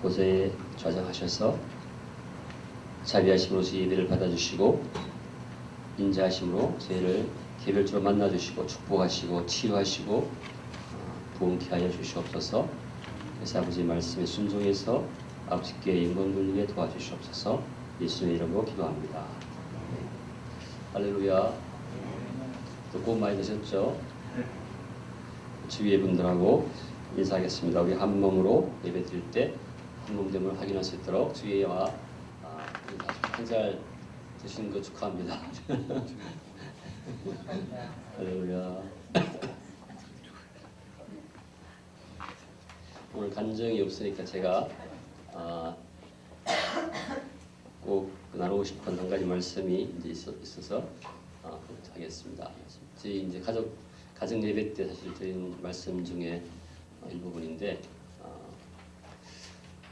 보좌에 좌정하셔서 자비하심으로 주 예배를 받아주시고 인자하심으로 저희를 개별적으로 만나주시고 축복하시고 치유하시고 부흥케 하여 주시옵소서. 그래서 아버지 말씀에 순종해서 아버지께 영광 돌리게 도와주시옵소서. 예수님의 이름으로 기도합니다. 할렐루야. 또 많이 드셨죠? 주위의 분들하고 인사하겠습니다. 우리 한 몸으로 예배 드릴 때 한 몸됨을 확인할 수 있도록 주위와 한 살 드시는 거 축하합니다. 할렐루야. 오늘 간증이 없으니까 제가 꼭 나누고 싶은 한 가지 말씀이 이제 있어서 하겠습니다. 저희 이제 가정 예배 때 사실 드린 말씀 중에 일부분인데,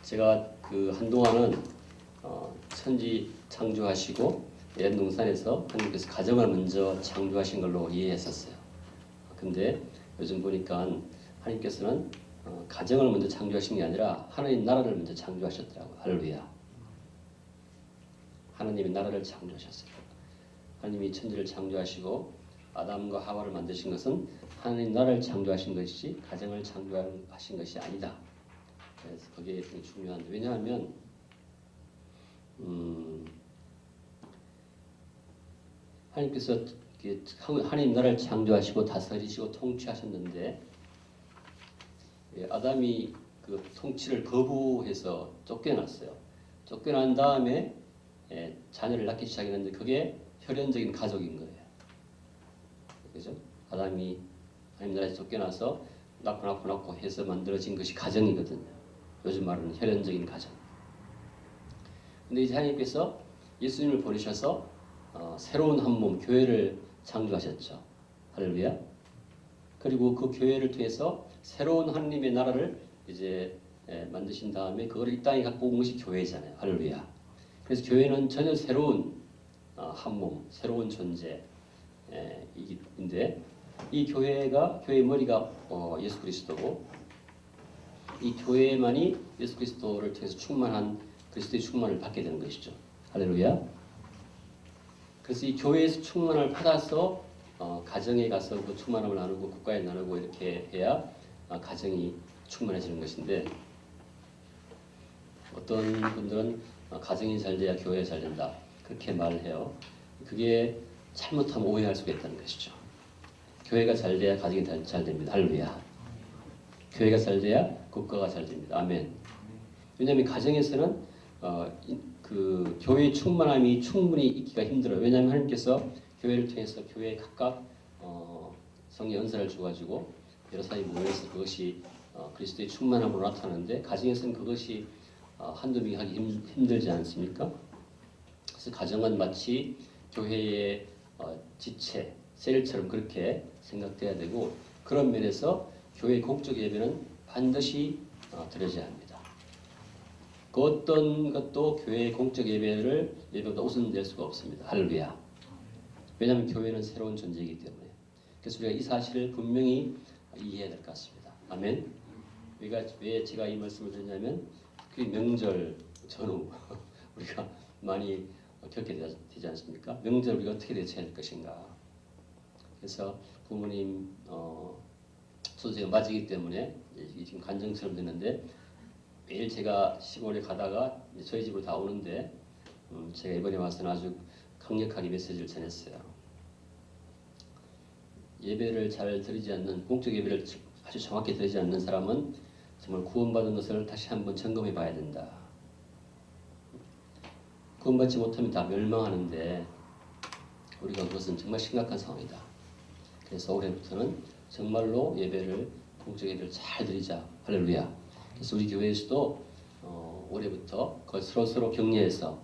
제가 그 한동안은 천지 창조하시고 에덴 동산에서 하나님께서 가정을 먼저 창조하신 걸로 이해했었어요. 근데 요즘 보니까 하나님께서는 가정을 먼저 창조하신 게 아니라 하나님 나라를 먼저 창조하셨더라고요. 할렐루야. 하나님의 나라를 창조하셨어요. 하나님이 천지를 창조하시고 아담과 하와를 만드신 것은 하나님 나라를 창조하신 것이지 가정을 창조하신 것이 아니다. 그래서 그게 되게 중요한데, 왜냐하면 하나님께서 하나님 나라를 창조하시고 다스리시고 통치하셨는데, 아담이 그 통치를 거부해서 쫓겨났어요. 쫓겨난 다음에 자녀를 낳기 시작했는데 그게 혈연적인 가족인 거예요. 그죠? 아담이 하나님 나라에서 쫓겨나서 낳고 해서 만들어진 것이 가정이거든요. 요즘 말하는 혈연적인 가정. 근데 이제 하나님께서 예수님을 보내셔서 새로운 한 몸, 교회를 창조하셨죠. 할렐루야. 그리고 그 교회를 통해서 새로운 하나님의 나라를 이제 만드신 다음에 그걸 이 땅에 갖고 온 것이 교회잖아요. 할렐루야. 그래서 교회는 전혀 새로운 한 몸, 새로운 존재인데, 이 교회의 머리가 예수 그리스도고, 이 교회만이 예수 그리스도를 통해서 충만한 그리스도의 충만을 받게 되는 것이죠. 할렐루야. 그래서 이 교회에서 충만을 받아서 가정에 가서 그 충만함을 나누고 국가에 나누고 이렇게 해야 가정이 충만해지는 것인데, 어떤 분들은 가정이 잘 돼야 교회가 잘 된다, 그렇게 말을 해요. 그게 잘못하면 오해할 수가 있다는 것이죠. 교회가 잘 돼야 가정이 잘 됩니다. 할렐루야. 교회가 잘 돼야 국가가 잘 됩니다. 아멘. 왜냐하면 가정에서는 그 교회의 충만함이 충분히 있기가 힘들어요. 왜냐하면 하나님께서 교회를 통해서 교회에 각각 성령 연사를 주가지고 여러 사람이 모여서 그것이 그리스도의 충만함으로 나타나는데, 가정에서는 그것이 한두 명이 하기 힘들지 않습니까? 그래서 가정은 마치 교회의 지체, 셀처럼 그렇게 생각돼야 되고, 그런 면에서 교회의 공적 예배는 반드시 드려져야 합니다. 그 어떤 것도 교회의 공적 예배보다 우선될 수가 없습니다. 할렐루야. 왜냐하면 교회는 새로운 존재이기 때문에. 그래서 우리가 이 사실을 분명히 이해해야 될 것 같습니다. 아멘. 왜 제가 이 말씀을 드리냐면, 그 명절 전후 우리가 많이 겪게 되지 않습니까? 명절 우리가 어떻게 대처해야 할 것인가. 그래서 부모님 소식이 맞이기 때문에 지금 간증처럼 되는데, 매일 제가 시골에 가다가 저희 집으로 다 오는데, 제가 이번에 와서는 아주 강력하게 메시지를 전했어요. 예배를 잘 드리지 않는, 공적 예배를 아주 정확히 드리지 않는 사람은 정말 구원받은 것을 다시 한번 점검해 봐야 된다. 구원받지 못하면 다 멸망하는데 우리가 그것은 정말 심각한 상황이다. 그래서 올해부터는 정말로 공적 예배를 잘 드리자. 할렐루야. 그래서 우리 교회에서도 올해부터 그걸 서로 격려해서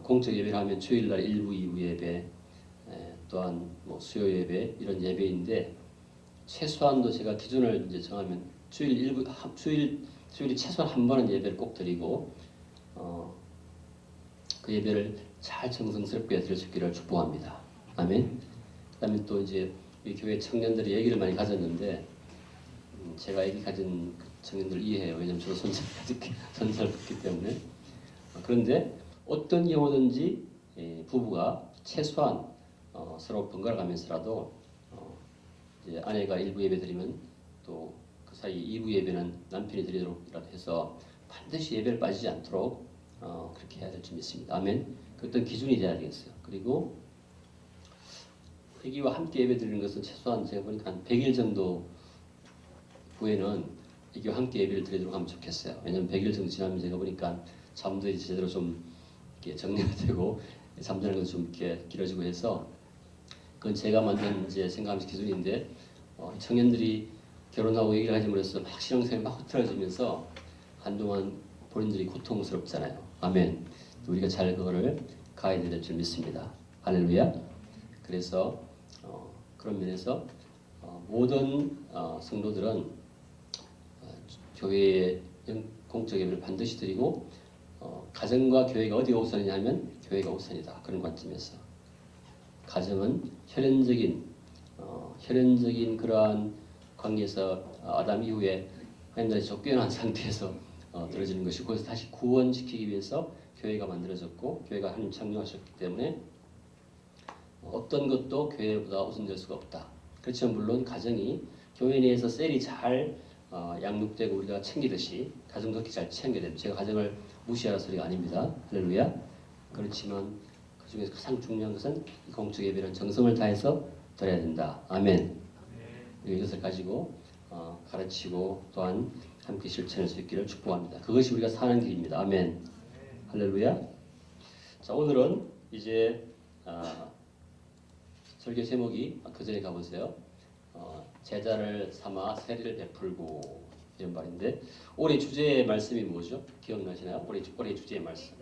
공적 예배를 하면 주일날 1부, 2부 예배, 또한 뭐 수요 예배, 이런 예배인데, 최소한도 제가 기준을 이제 정하면 주일이 최소한 한 번은 예배를 꼭 드리고, 그 예배를 잘 정성스럽게 드릴 수 있기를 축복합니다. 아멘. 그다음에 또 이제 우리 교회 청년들이 얘기를 많이 가졌는데, 제가 얘기 가진 청년들 이해해요. 왜냐하면 저도 손자를 봤기 때문에. 그런데 어떤 경우든지 부부가 최소한 서로 번갈아 가면서라도 이제 아내가 일부 예배 드리면 또 그 사이 2부 예배는 남편이 드리도록이라도 해서 반드시 예배를 빠지지 않도록 그렇게 해야 될 줄 믿습니다. 아멘. 그 어떤 기준이 돼야 되겠어요. 그리고 회기와 함께 예배 드리는 것은 최소한 제가 보니까 한 100일 정도 후에는 회기와 함께 예배를 드리도록 하면 좋겠어요. 왜냐하면 100일 정도 지나면 제가 보니까 잠도 이제 제대로 좀 이렇게 정리가 되고 잠자는 것도 좀 이렇게 길어지고 해서 그건 제가 만든 이제 생각하면서 기준인데 청년들이 결혼하고 얘기를 하지 못해서 막 신앙생활이 막 흐트러지면서 한동안 본인들이 고통스럽잖아요. 아멘. 우리가 잘 그거를 가야 될 줄 믿습니다. 할렐루야. 그래서 그런 면에서 모든 성도들은 교회의 공적 예배를 반드시 드리고 가정과 교회가 어디가 우선이냐 하면 교회가 우선이다. 그런 관점에서 가정은 혈연적인 그러한 관계에서 아담 이후에 하나님의 쫓겨난 상태에서 들어지는 것이고 그래서 다시 구원시키기 위해서 교회가 만들어졌고 교회가 하나님 창조하셨기 때문에 어떤 것도 교회보다 우선될 수가 없다. 그렇지만 물론 가정이 교회 내에서 셀이 잘 양육되고 우리가 챙기듯이 가정도 그렇게 잘 챙겨야 됩니다. 제가 가정을 무시하라 소리가 아닙니다. 할렐루야. 그렇지만 그 중에서 가장 중요한 것은 이 공적 예배는 정성을 다해서 드려야 된다. 아멘. 이것을 가지고 가르치고 또한 함께 실천할 수 있기를 축복합니다. 그것이 우리가 사는 길입니다. 아멘. 할렐루야. 자, 오늘은 이제 설교 제목이 그 전에 가보세요. 제자를 삼아 세례를 베풀고 이런 말인데 올해 주제의 말씀이 뭐죠? 기억나시나요? 올해 주제의 말씀.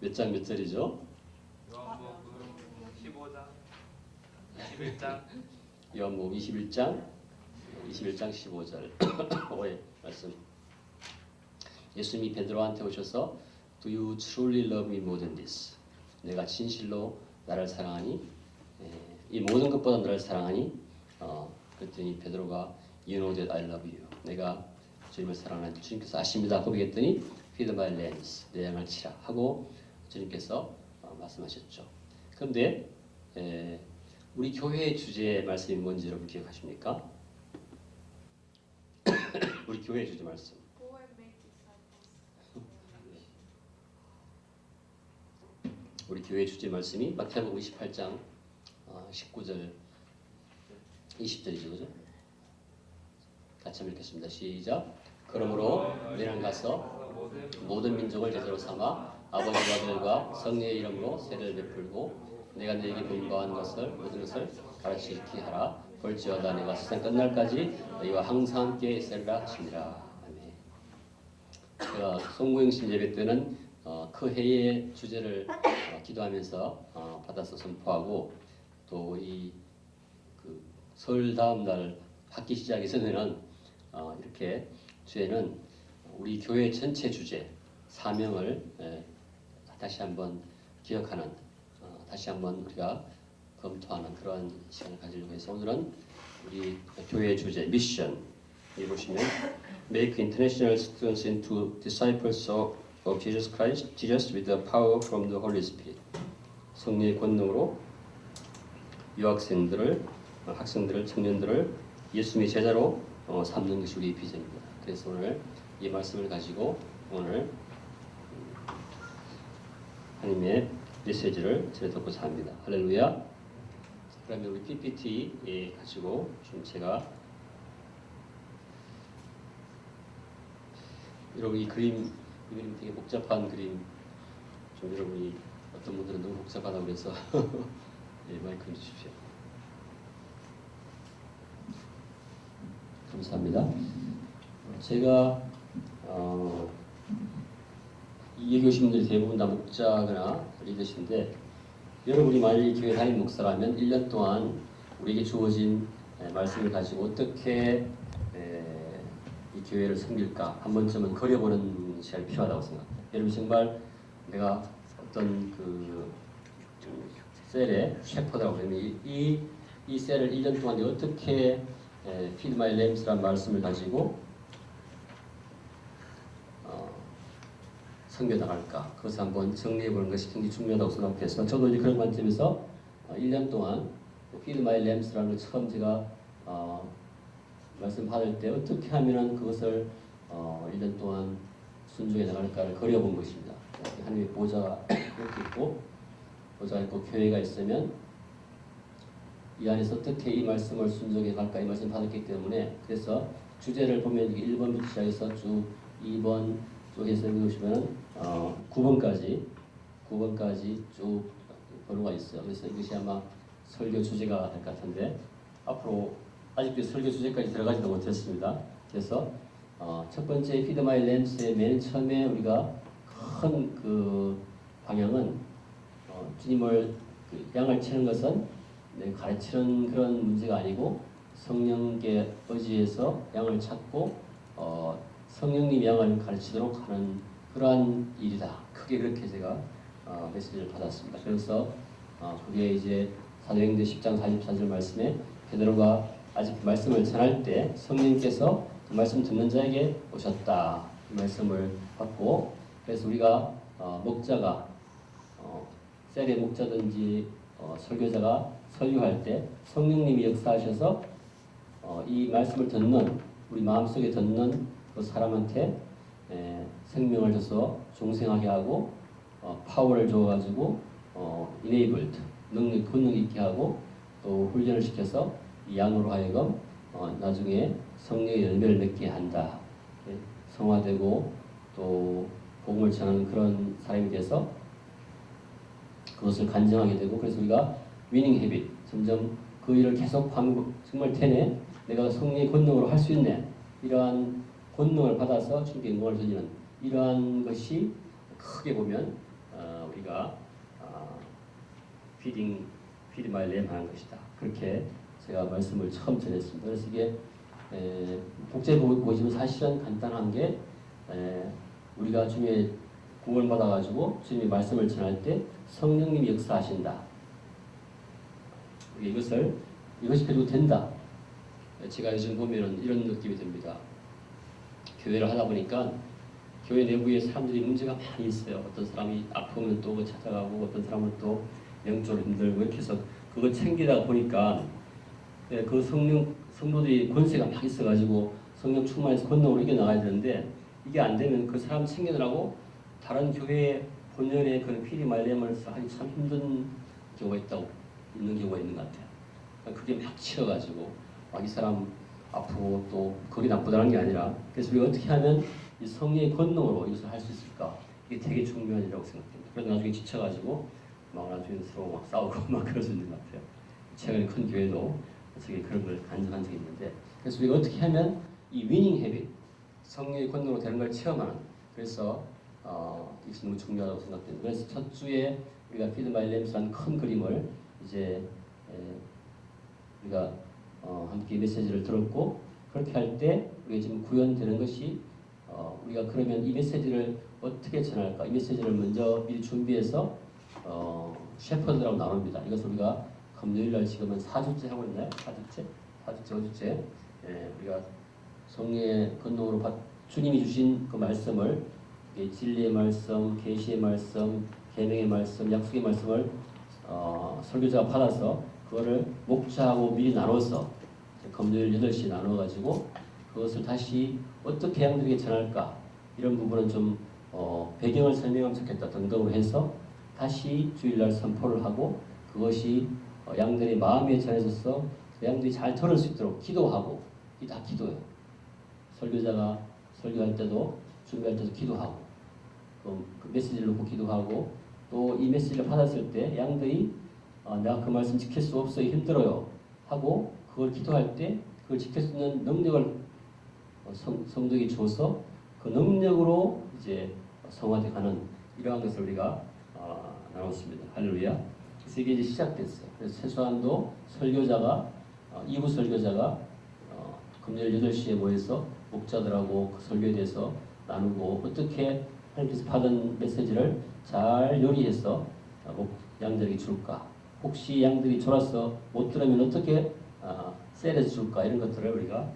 몇 장 몇 절이죠? 요한복음 15장 21장 요한복음 21장 15절 올해 말씀. 예수님이 베드로한테 오셔서 Do you truly love me more than this? 내가 진실로 나를 사랑하니? 이 모든 것보다 너를 사랑하니? 그랬더니 베드로가 You know that I love you. 내가 주님을 사랑하는 주님께서 아십니다. 고백했더니 Feed my lambs. 내 양을 치라 하고 주님께서 말씀하셨죠. 그런데 우리 교회의 주제의 말씀이 뭔지 여러분 기억하십니까? 우리 교회의 주제 말씀. 우리 교회 주제 말씀이 마태복음 28장 19절 20절이죠. 그죠? 같이 한번 읽겠습니다. 시작. 그러므로 너희는 가서 모든 민족을 제자로 삼아 아버지와 아들과 성령의 이름으로 세례를 베풀고 내가 너희에게 분부한 것을 모든 것을 가르치게 하라. 볼지어다 내가 세상 끝날까지 너희와 항상 함께 있으리라 하시니라. 아멘. 제가 송구영신 예배 때는 그 해의 주제를 기도하면서 받아서 선포하고 또 이 설 다음 날 학기 시작이 전에는 이렇게 주에는 우리 교회 전체 주제 사명을 다시 한번 기억하는 다시 한번 우리가 검토하는 그러한 시간을 가지려고 해서 오늘은 우리 교회의 주제 미션 여기 보시면 Make international students into disciples of Jesus Christ, Jesus with the power from the Holy Spirit. 성령의 권능으로 유학생들을, 학생들을, 청년들을 예수님의 제자로 삼는 것이 우리의 비전입니다. 그래서 오늘 이 말씀을 가지고 오늘 하나님의 메시지를 전해드리고자 합니다. 할렐루야. 그러면 우리 PPT 가지고 좀 제가 여러분 이 그림 되게 복잡한 그림 좀 여러분이 어떤 분들은 너무 복잡하다고 그래서 마이크 좀 주십시오. 감사합니다. 제가 이 여기 오신 분들이 대부분 다 목자거나 리더신데 여러분이 만약에 교회 담임 목사라면 1년 동안 우리에게 주어진 말씀을 가지고 어떻게 이 교회를 섬길까 한 번쯤은 그려보는 시간이 필요하다고 생각합니다. 여러분 정말 내가 어떤 그 셀의 셰퍼라고 하면 이 셀을 1년 동안 어떻게 Feed My Lambs라는 말씀을 가지고 섬겨나갈까? 그것을 한번 정리해보는 것이 굉장히 중요하다고 생각해서 저도 이제 그런 관점에서 1년 동안 Feed My Lambs라는 걸 처음 제가 말씀 받을 때 어떻게 하면은 그것을 1년 동안 순종해 나갈까를 그려본 것입니다. 하나님의 보좌가 이렇게 있고 보좌가 있고 교회가 있으면 이 안에서 어떻게 이 말씀을 순종해 갈까 이 말씀 받았기 때문에 그래서 주제를 보면 1번부터 시작해서 쭉 2번 쪽에서 보시면 9번까지 쭉 번호가 있어요. 그래서 이것이 아마 설교 주제가 될 것 같은데 앞으로 아직도 설교 주제까지 들어가지도 못했습니다. 그래서 첫 번째 Feed My Lambs의 맨 처음에 우리가 큰 그 방향은 주님을 양을 치는 것은 가르치는 그런 문제가 아니고 성령께 의지해서 양을 찾고 성령님 양을 가르치도록 하는 그러한 일이다. 크게 그렇게 제가 메시지를 받았습니다. 그래서 그게 이제 사도행전 10장 44절 말씀에 베드로가 아직 말씀을 전할 때 성령께서 그 말씀 듣는 자에게 오셨다. 그 말씀을 받고 그래서 우리가 목자가 셀의 목자든지 설교자가 설교할 때 성령님이 역사하셔서 이 말씀을 듣는 우리 마음속에 듣는 그 사람한테 생명을 줘서 종생하게 하고 파워를 줘가지고 enabled 권능 있게 하고 또 훈련을 시켜서 이 양으로 하여금 나중에 성령의 열매를 맺게 한다. 성화되고 또 복음을 전하는 그런 사람이 돼서 그것을 간증하게 되고 그래서 우리가 위닝 헤빗 점점 그 일을 계속하면 정말 되네 내가 성령의 권능으로 할 수 있네 이러한 권능을 받아서 주님께 영광을 돌리는 이러한 것이 크게 보면 우리가 Feed My Lamb 하는 것이다. 그렇게 제가 말씀을 처음 전했습니다. 그래서 이게 복제 보시면 사실은 간단한 게 우리가 주님의 구원을 받아가지고 주님의 말씀을 전할 때 성령님이 역사하신다. 이것이 그래도 된다. 제가 요즘 보면은 이런 느낌이 듭니다. 교회를 하다 보니까 교회 내부에 사람들이 문제가 많이 있어요. 어떤 사람이 아프면 또 찾아가고 어떤 사람은 또 영적으로 힘들고 이렇게 해서 그거 챙기다 보니까 그 성도들이 권세가 막 있어가지고 성령 충만해서 권능으로 이겨나가야 되는데 이게 안 되면 그 사람 챙기느라고 다른 교회 본연의 그런 Feed My Lamb을 하기 참 힘든 경우가 있는 경우가 있는 것 같아요. 그게 막 치여가지고 막 이 사람 아프고 또 그게 나쁘다는 게 아니라 그래서 우리가 어떻게 하면 이 성령의 권능으로 이것을 할 수 있을까 이게 되게 중요한 일이라고 생각합니다. 그래서 나중에 지쳐가지고 막 나중에 서로 막 싸우고 막 그럴 수 있는 것 같아요. 최근에 큰 교회도 저기 그런 걸 간증한 적이 있는데 그래서 우리가 어떻게 하면 이 위닝 헤빗 성령의 권능으로 되는 걸 체험하는 그래서 이것이 너무 중요하다고 생각됩니다. 그래서 첫 주에 우리가 Feed My Lambs라는 큰 그림을 이제 우리가 함께 메시지를 들었고 그렇게 할 때 우리가 지금 구현되는 것이 우리가 그러면 이 메시지를 어떻게 전할까? 이 메시지를 먼저 미리 준비해서 셰퍼드라고 나눕니다. 이것을 우리가 금요일날 지금은 4주째 하고 있나요? 4주째? 5주째 우리가 성령의 권능으로 주님이 주신 그 말씀을 진리의 말씀, 계시의 말씀, 계명의 말씀, 약속의 말씀을 설교자가 받아서 그거를 목자하고 미리 나눠서 금요일 8시 나눠가지고 그것을 다시 어떻게 양들에게 전할까 이런 부분은 좀 배경을 설명하면 좋겠다 등등으로 해서 다시 주일날 선포를 하고 그것이 양들의 마음에 전해져서 양들이 잘 들을 수 있도록 기도하고 이게 다 기도예요. 설교자가 설교할 때도 준비할 때도 기도하고 그 메시지를 놓고 기도하고 또 이 메시지를 받았을 때 양들이 내가 그 말씀 지킬 수 없어요 힘들어요 하고 그걸 기도할 때 그걸 지킬 수 있는 능력을 성령이 줘서 그 능력으로 이제 성화돼 가는 이러한 것을 우리가 나눴습니다. 할렐루야. 그래서 이게 이제 시작됐어요. 그래서 최소한도 설교자가 2부 설교자가 금요일 8시에 모여서 목자들하고 그 설교에 대해서 나누고 어떻게 하나님께서 받은 메시지를 잘 요리해서 양들에게 줄까? 혹시 양들이 졸아서 못 들으면 어떻게 세례 줄까 이런 것들을 우리가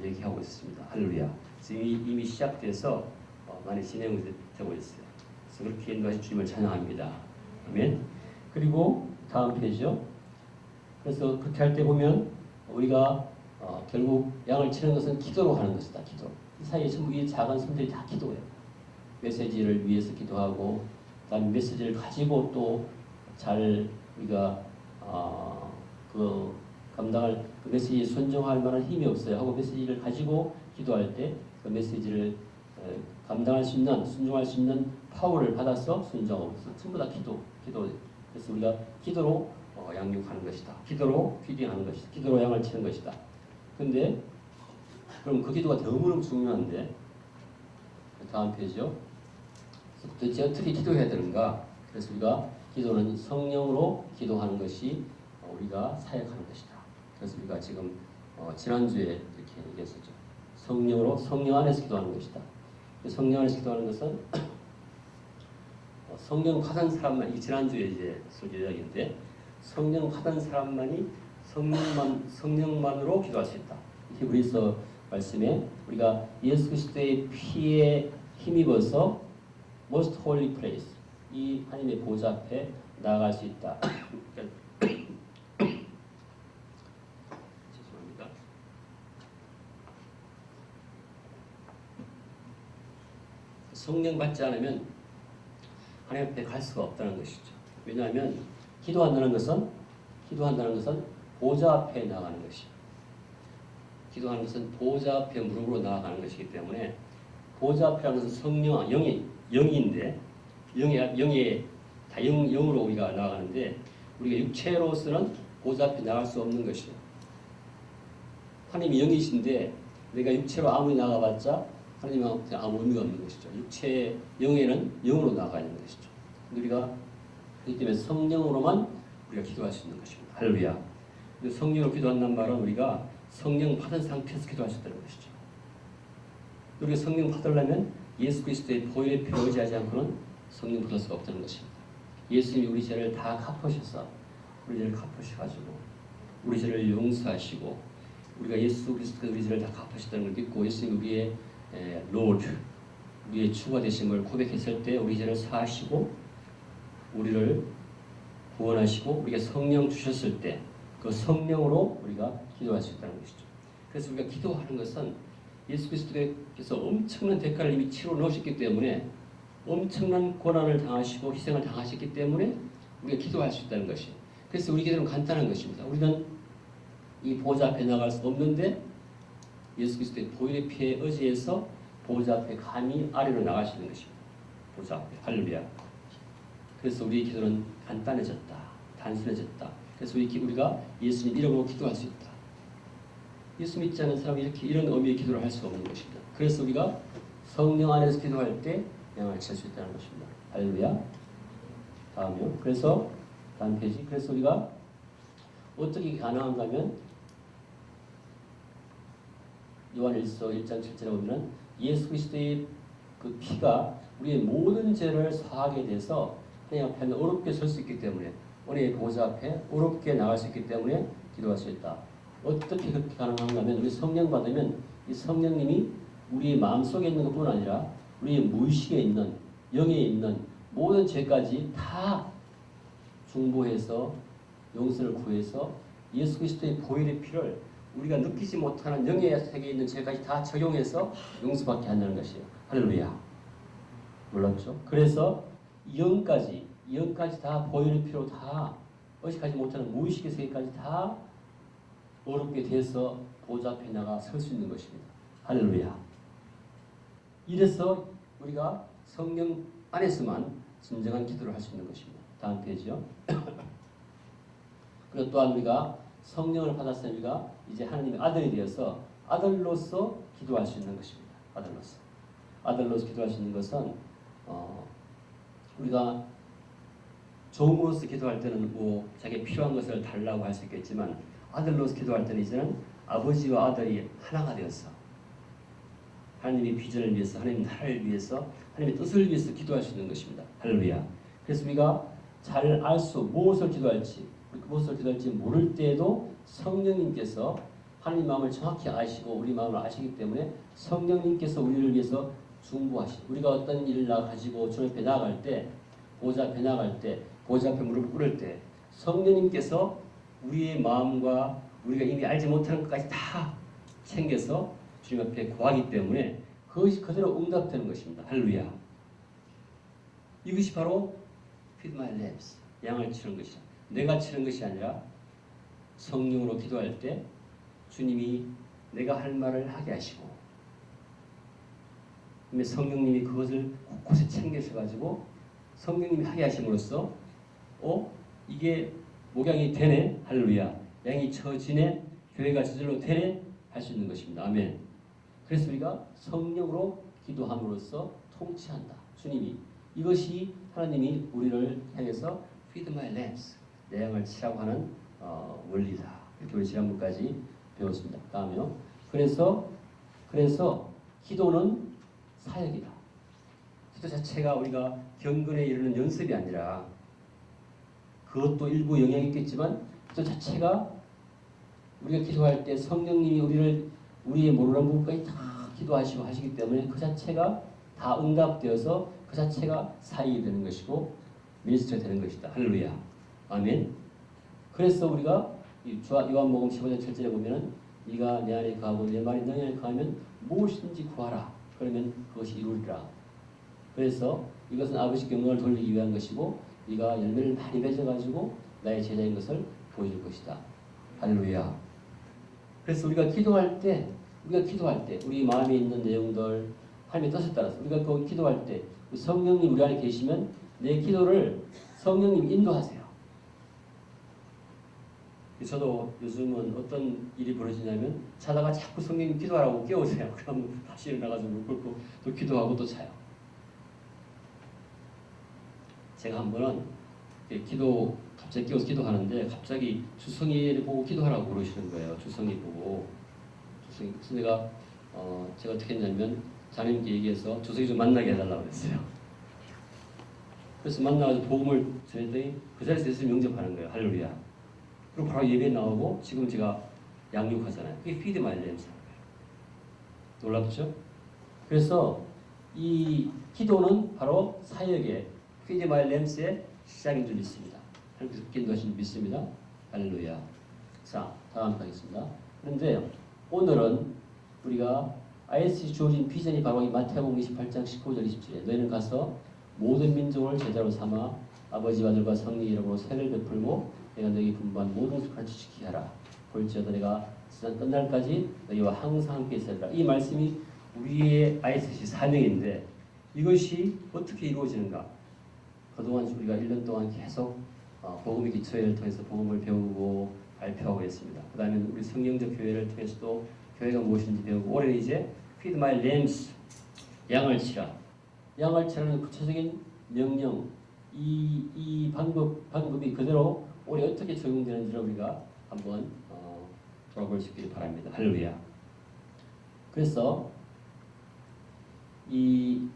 얘기하고 있습니다. 할렐루야. 지금 이미 시작돼서 많이 진행되고 있어요. 그래서 그렇게 인도하신 주님을 찬양합니다. 아멘. 그리고 다음 페이지요. 그래서 그렇게 할 때 보면 우리가 결국 양을 치는 것은 기도로 하는 것이다. 기도. 이 사이에 전부 이 작은 손들이 다 기도예요. 메시지를 위해서 기도하고, 그다음 메시지를 가지고 또 잘 우리가 그 감당할 그 메시지에 순종할 만한 힘이 없어요. 하고 메시지를 가지고 기도할 때 그 메시지를 감당할 수 있는, 순종할 수 있는 파워를 받아서 순종하고, 전부 다 기도. 그래서 우리가 기도로 양육하는 것이다. 기도로 피딩하는 것이다. 기도로 양을 치는 것이다. 근데 그럼 그 기도가 너무너무 중요한데, 다음 페이지요. 도대체 어떻게 기도해야 되는가? 그래서 우리가 기도는 성령으로 기도하는 것이 우리가 사역하는 것이다. 그래서 우리가 지금 지난주에 이렇게 얘기했었죠. 성령 안에서 기도하는 것이다. 성령 안에서 기도하는 것은 성령 받은 사람만, 이 지난주에 이제 설교 이야기인데, 성령 받은 사람만이 성령만으로 기도할 수 있다. 히브리서 말씀에 우리가 예수 그리스도의 피에 힘입어서 most holy place, 이 하나님의 보좌 앞에 나아갈 수 있다. 죄송합니다. 성령 받지 않으면 하나님 앞에 갈 수가 없다는 것이죠. 왜냐하면 기도한다는 것은 보좌 앞에 나아가는 것이에요. 기도하는 것은 보좌 앞에 무릎으로 나아가는 것이기 때문에, 보좌 앞이라는 것은 성령, 영인데, 영의 다 영으로 우리가 나아가는데, 우리가 육체로서는 보좌 앞에 나갈 수 없는 것이에요. 하나님이 영이신데 내가 육체로 아무리 나가봤자 하나님한테 아무 의미가 없는 것이죠. 육체의 영에는 영으로 나가야 하는 것이죠. 우리가 그렇기 때문에 성령으로만 우리가 기도할 수 있는 것입니다. 할렐루야. 성령으로 기도한다는 말은 우리가 성령 받은 상태에서 기도할 수 있다는 것이죠. 우리가 성령 받으려면 예수 그리스도의 보혈의 피를 의지하지 않고는 성령 받을 수가 없다는 것입니다. 예수님이 우리 죄를 다 갚으셔서, 우리 죄를 갚으셔가지고 우리 죄를 용서하시고, 우리가 예수 그리스도가 우리 죄를 다 갚으셨다는 걸 믿고 예수님이 우리의 로드, 우리의 주가 되신 걸 고백했을 때 우리 죄를 사하시고 우리를 구원하시고, 우리가 성령 주셨을 때 그 성령으로 우리가 기도할 수 있다는 것이죠. 그래서 우리가 기도하는 것은 예수 그리스도께서 엄청난 대가를 이미 치러 넣으셨기 때문에, 엄청난 고난을 당하시고 희생을 당하셨기 때문에 우리가 기도할 수 있다는 것이에요. 그래서 우리 기도는 간단한 것입니다. 우리는 이 보좌 앞에 나갈 수 없는데 예수 그리스도의 보혈의 피에 의지해서 보좌 앞에 감히 아래로 나갈 수 있는 것입니다. 보좌 앞에. 할렐루야. 그래서 우리의 기도는 간단해졌다. 단순해졌다. 그래서 우리가 예수님 이름으로 기도할 수 있다. 예수 믿지 않는 사람이 이렇게 이런 의미의 기도를 할 수가 없는 것입니다. 그래서 우리가 성령 안에서 기도할 때 양을 칠 수 있다는 것입니다. 할렐루야. 다음이요. 그래서 다음 페이지. 그래서 우리가 어떻게 가능한가 하면 요한일서 1장 7절에 보면 예수 그리스도의 그 피가 우리의 모든 죄를 사하게 돼서 하나님 앞에 어렵게 설 수 있기 때문에, 우리의 보좌 앞에 어렵게 나갈 수 있기 때문에 기도할 수 있다. 어떻게 그렇게 가능한가 하면, 우리 성령 받으면 이 성령님이 우리의 마음속에 있는 것뿐 아니라 우리의 무의식에 있는, 영에 있는 모든 죄까지 다 중보해서 용서를 구해서 예수 그리스도의 보혈의 피를 우리가 느끼지 못하는 영의 세계에 있는 죄까지 다 적용해서 용서받게 한다는 것이에요. 할렐루야. 몰랐죠? 그래서 영까지 다 보혈의 피로 다 의식하지 못하는 무의식의 세계까지 다 어렵게 돼서 보좌 앞에 나가 설 수 있는 것입니다. 할렐루야. 이래서 우리가 성령 안에서만 진정한 기도를 할 수 있는 것입니다. 다음 페이지요. 그리고 또한 우리가 성령을 받았으면 우리가 이제 하나님의 아들이 되어서 아들로서 기도할 수 있는 것입니다. 아들로서 기도할 수 있는 것은 우리가 종으로서 기도할 때는 뭐 자기 필요한 것을 달라고 할 수 있겠지만, 아들로서 기도할 때는 이제는 아버지와 아들이 하나가 되어서 하나님의 비전을 위해서, 하나님 나라를 위해서, 하나님의 뜻을 위해서 기도할 수 있는 것입니다. 할렐루야. 그래서 우리가 잘 알 수, 무엇을 기도할지 모를 때에도 성령님께서 하나님 마음을 정확히 아시고 우리 마음을 아시기 때문에 성령님께서 우리를 위해서 중보하시고 우리가 어떤 일을 가지고 주 앞에 나아갈 때 보좌 앞에 나아갈 때 보좌 앞에 무릎을 꿇을 때 성령님께서 우리의 마음과 우리가 이미 알지 못하는 것까지 다 챙겨서 주님 앞에 구하기 때문에 그것이 그대로 응답되는 것입니다. 할렐루야. 이것이 바로 feed my lambs, 양을 치는 것이다. 내가 치는 것이 아니라 성령으로 기도할 때 주님이 내가 할 말을 하게 하시고 성령님이 그것을 곳곳에 챙겨셔가지고 성령님이 하게 하심으로써 이게 목양이 되네, 할렐루야, 양이 처지네, 교회가 저절로 되네 할 수 있는 것입니다. 아멘. 그래서 우리가 성령으로 기도함으로써 통치한다. 주님이 이것이 하나님이 우리를 향해서 feed my lambs, 내 양을 치라고 하는 원리다. 이렇게 우리 지난번까지 배웠습니다. 다음에요. 그래서 기도는 사역이다. 기도 자체가 우리가 경건에 이르는 연습이 아니라 그것도 일부 영향이 있겠지만 기도 자체가 우리가 기도할 때 성령님이 우리의 모르는 부분까지 다 기도하시고 하시기 때문에 그 자체가 다 응답되어서 그 자체가 사역이 되는 것이고 미니스트가 되는 것이다. 할렐루야. 아멘. 그래서 우리가 요한복음 15장 7절에 보면은 네가 내 안에 거하고 내 말이 너희 안에 거하면 무엇이든지 구하라. 그러면 그것이 이루리라. 그래서 이것은 아버지께 영광을 돌리기 위한 것이고 네가 열매를 많이 맺어가지고 나의 제자인 것을 보여줄 것이다. 할렐루야. 그래서 우리가 기도할 때 우리 마음에 있는 내용들 하나님의 뜻에 따라서 우리가 그 기도할 때 성령님 우리 안에 계시면 내 기도를 성령님 인도하세요. 저도 요즘은 어떤 일이 벌어지냐면 자다가 자꾸 성령님 기도하라고 깨우세요. 그러면 다시 일어나가지고 물 끓고 또 기도하고 또 자요. 제가 한 번은 갑자기 깨워서 기도하는데 갑자기 주성이를 보고 기도하라고 그러시는 거예요. 주성이 보고. 그래서 제가 어떻게 했냐면 자매님께 얘기해서 주성이 좀 만나게 해달라고 그랬어요. 그래서 만나가지고 복음을 전했더니 그 자리에서 예수님 영접하는 거예요. 할렐루야. 그리고 바로 예배에 나오고 지금 제가 양육하잖아요. 그게 feed my lambs. 놀랍죠? 그래서 이 기도는 바로 사역의 feed my lambs의 시작인 줄 믿습니다. 하나님께서 기도하신 줄 믿습니다. 할렐루야. 자, 다음 가겠습니다. 그런데 오늘은 우리가 ISC 주어진 비전이 바로 이 마태복음 28장 19절 27에 너희는 가서 모든 민족을 제자로 삼아 아버지와 아들과 성령 이름으로 세를 베풀고 내가 너희 분부한 모든 것을 가르치게 하라. 볼지어다 내가 세상 끝날까지 너희와 항상 함께 있으리라. 이 말씀이 우리의 ISC 사명인데 이것이 어떻게 이루어지는가? 그동안 우리가 1년 동안 계속 복음의 기초회를 통해서 복음을 배우고 발표하고 있습니다. 그 다음에 우리 성경적 교회를 통해서도 교회가 무엇인지 배우고 올해는 이제 feed my lambs, 양을 치라. 양을 치라는 구체적인 명령, 이 방법이 그대로 올해 어떻게 적용되는지를 우리가 한번 돌아볼 수 있기를 바랍니다. 할렐루야. 그래서 이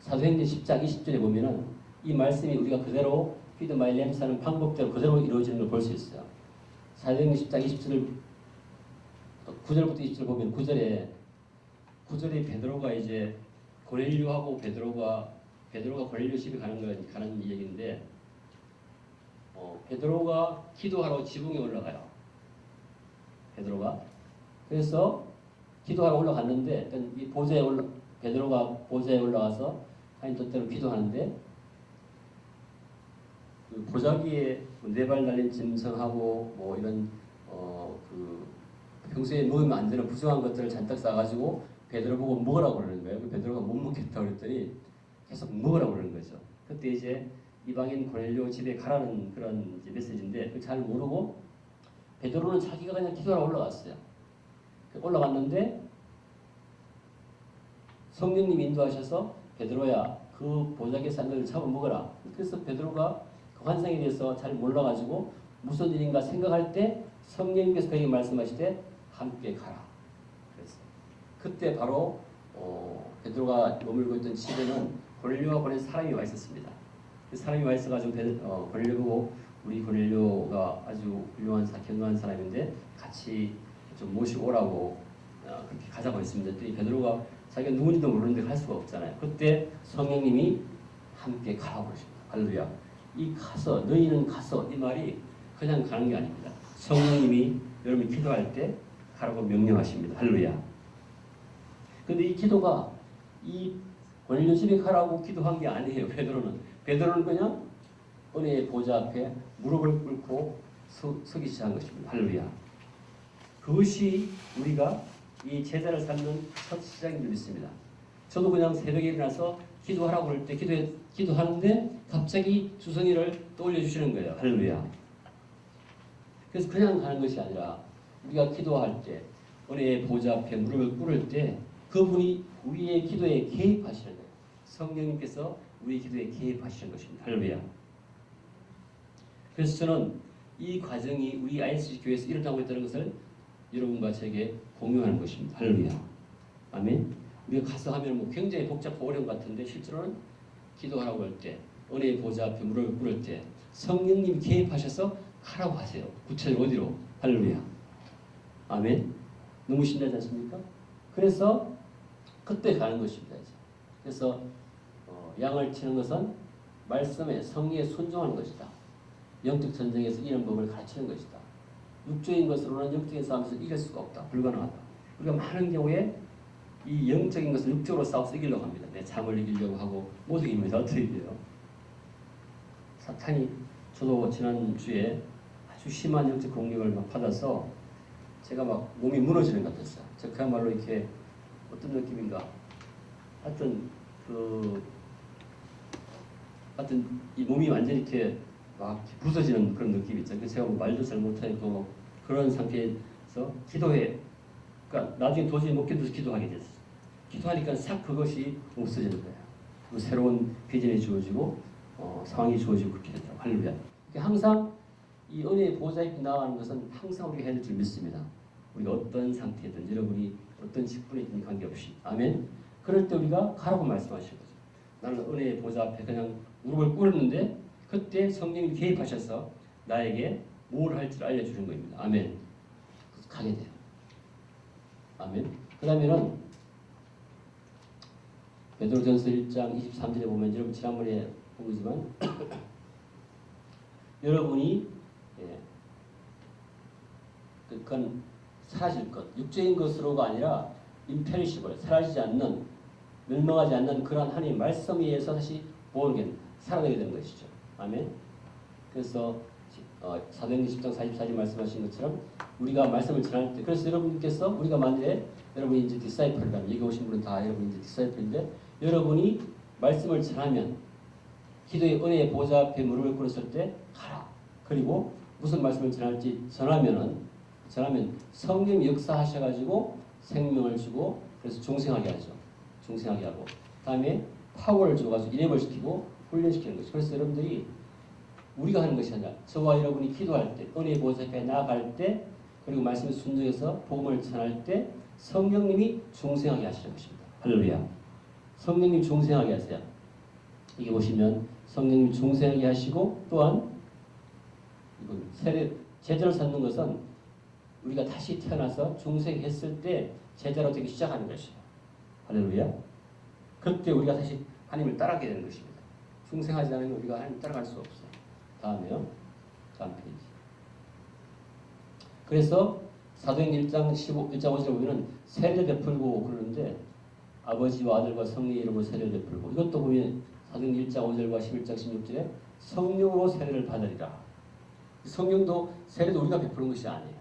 사도행전 10장 20절에 보면은 이 말씀이 우리가 그대로 feed my lambs 하는 방법대로 그대로 이루어지는 걸 볼 수 있어요. 사도행전 10장 20절을 9절부터 20절 보면 9절에 베드로가 이제 고넬료하고 베드로가 고넬료 집에 가는 얘기인데 베드로가 기도하러 지붕에 올라가요. 베드로가 그래서 기도하러 올라갔는데 이 베드로가 보좌에 올라가서 하나님 뜻대로 기도하는데 그 보자기에 네 발 달린 짐승하고 뭐 이런 평소에 먹으면 안 되는 부정한 것들을 잔뜩 싸가지고 베드로 보고 먹으라고 그러는 거예요. 그 베드로가 못 먹겠다고 그랬더니 계속 먹으라고 그러는 거죠. 그때 이제 이방인 고넬료 집에 가라는 그런 이제 메시지인데 그걸 잘 모르고 베드로는 자기가 그냥 기도하러 올라갔어요. 올라갔는데 성령님이 인도하셔서 베드로야 그 보자기에 싼 것을 잡아 먹어라. 그래서 베드로가 그 환상에 대해서 잘 몰라가지고 무슨 일인가 생각할 때 성령님께서 그에게 말씀하시되 함께 가라. 그래서 그때 바로 베드로가 머물고 있던 집에는 고넬료가 보낸 사람이 와 있었습니다. 그 사람이 와 있어가지고 고넬료 보고 우리 고넬료가 아주 훌륭한 견고한 사람인데 같이 좀 모시고 오라고 그렇게 가자고 했습니다. 그랬더니 베드로가 자기가 누군지도 모르는데 갈 수가 없잖아요. 그때 성령님이 함께 가라고 그러십니다. 할렐루야. 이 가서 너희는 가서 이 말이 그냥 가는 게 아닙니다. 성령님이 여러분이 기도할 때 가라고 명령하십니다. 할렐루야. 근데 이 기도가 이 고넬료 집에 가라고 기도한 게 아니에요. 베드로는 그냥 은혜의 보좌 앞에 무릎을 꿇고 서기 시작한 것입니다. 할렐루야. 그것이 우리가 이 제자를 삼는 첫 시작인 줄 믿습니다. 저도 그냥 새벽에 일어나서 기도하라고 할 때 기도하는데 갑자기 주성이를 떠올려 주시는 거예요. 할렐루야. 그래서 그냥 가는 것이 아니라 우리가 기도할 때 은혜의 보좌 앞에 무릎을 꿇을 때 그분이 우리의 기도에 개입하시는 거예요. 성령님께서 우리의 기도에 개입하시는 것입니다. 할렐루야. 그래서 저는 이 과정이 우리 ISC 교회에서 일어나고 있다는 것을 여러분과 제게 공유하는 것입니다. 할렐루야. 아멘. 우리가 가서 하면 뭐 굉장히 복잡하고 어려운 것 같은데 실제로는 기도하라고 할 때 은혜의 보좌 앞에 무릎을 꿇을 때 성령님이 개입하셔서 하라고 하세요. 구체적으로 어디로? 할렐루야. 아멘. 너무 신나지 않습니까? 그래서 그때 가는 것입니다. 이제. 그래서 양을 치는 것은 말씀에 성리에 순종하는 것이다. 영적 전쟁에서 이런 법을 가르치는 것이다. 육적인 것으로는 영적인 싸움에서 이길 수가 없다. 불가능하다. 우리가 많은 경우에 이 영적인 것을 육적으로 싸워서 이기려고 합니다. 내 잠을 이기려고 하고 못 이깁니다. 어떻게 이겨요? 사탄이 저도 지난주에 아주 심한 영적 공격을 막 받아서 제가 막 몸이 무너지는 것 같았어요. 저 그야말로 이렇게 어떤 느낌인가? 하여튼 이 몸이 완전히 이렇게 막 부서지는 그런 느낌이 있죠. 그래서 제가 뭐 말도 잘 못하니까 뭐 그런 상태에서 기도해. 그러니까 나중에 도저히 못 견뎌서 기도하게 됐어요. 기도하니까 싹 그것이 없어지는 거예요. 그리고 새로운 비전이 주어지고 상황이 주어지고 그렇게 되더라고요. 할렐루야. 항상 이 은혜의 보좌에 나아가는 것은 항상 우리가 해야 될 줄 믿습니다. 우리가 어떤 상태든 여러분이 어떤 직분에 있든 관계없이. 아멘. 그럴 때 우리가 가라고 말씀하시는 거죠. 나는 은혜의 보좌 앞에 그냥 무릎을 꿇었는데 그때 성령이 개입하셔서 나에게 뭘 할지를 알려주는 겁니다. 아멘. 그래서 가게 돼요. 아멘. 그 다음에는 베드로전서 1장 23절에 보면 여러분 지난번에 본 거지만 여러분이 그건 사라질 것, 육적인 것으로가 아니라 imperishable, 사라지지 않는, 멸망하지 않는 그러한 하나님의 말씀에 의해서 다시 born 살아나게 되는 것이죠. 아멘. 그래서 사도행전 10장 44절 말씀하신 것처럼 우리가 말씀을 전할 때, 그래서 여러분께서 우리가 만약에 여러분이 이제 디사이플이라면 여기 오신 분은 다 여러분이 이제 디사이플인데 여러분이 말씀을 전하면 기도의 은혜의 보좌 앞에 무릎을 꿇었을 때 가라. 그리고 무슨 말씀을 전할지 전하면 성령 역사하셔가지고 생명을 주고 그래서 중생하게 하죠. 중생하게 하고 다음에 파워를 줘가지고 인앱을 시키고 훈련시키는 것이죠. 그래서 여러분들이 우리가 하는 것이 아니라 저와 여러분이 기도할 때 은혜의 보좌 앞에 나아갈 때 그리고 말씀에 순종해서 복음을 전할 때 성령님이 중생하게 하시는 것입니다. 할렐루야. 성령님 중생하게 하세요. 이게 보시면 성령님 중생하게 하시고 또한 이건 제자를 삼는 것은 우리가 다시 태어나서 중생했을 때 제자로 되기 시작하는 것이에요. 할렐루야. 그때 우리가 다시 하나님을 따라가게 되는 것입니다. 중생하지 않으면 우리가 하나님을 따라갈 수 없어요. 다음에요. 다음 페이지. 그래서 사도행전 1장 5절에 보면 세례 베풀고 그러는데 아버지와 아들과 성령의 이름으로 세례를 베풀고 이것도 보면 사도행전 1장 5절과 11장 16절에 성령으로 세례를 받으리라. 성령도 세례도 우리가 베푸는 것이 아니에요.